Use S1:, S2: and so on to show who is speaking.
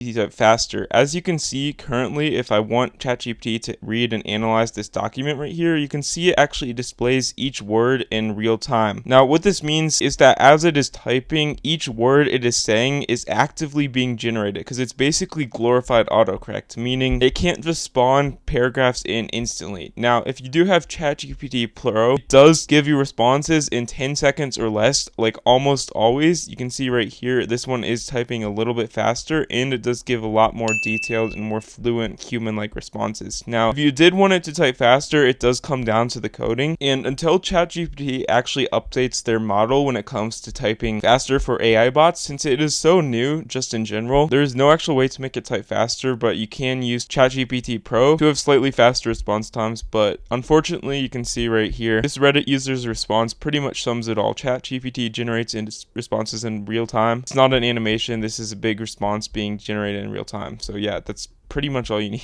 S1: type faster. As you can see currently, if I want ChatGPT to read and analyze this document right here, you can see it actually displays each word in real time. Now what this means is that as it is typing, each word it is saying is actively being generated, because it's basically glorified autocorrect, meaning it can't just spawn paragraphs in instantly. Now if you do have ChatGPT Pro, it does give you responses in 10 seconds or less, like almost always. You can see right here, this one is typing a little bit faster, and it does give a lot more detailed and more fluent human-like responses. Now, if you did want it to type faster, it does come down to the coding, and until ChatGPT actually updates their model when it comes to typing faster for AI bots, since it is so new just in general, there is no actual way to make it type faster, but you can use ChatGPT Pro to have slightly faster response times. But unfortunately, you can see right here, this Reddit user's response pretty much sums it all. ChatGPT generates responses in real time. It's not an animation. This is a big response being generated in real time. So yeah, that's pretty much all you need.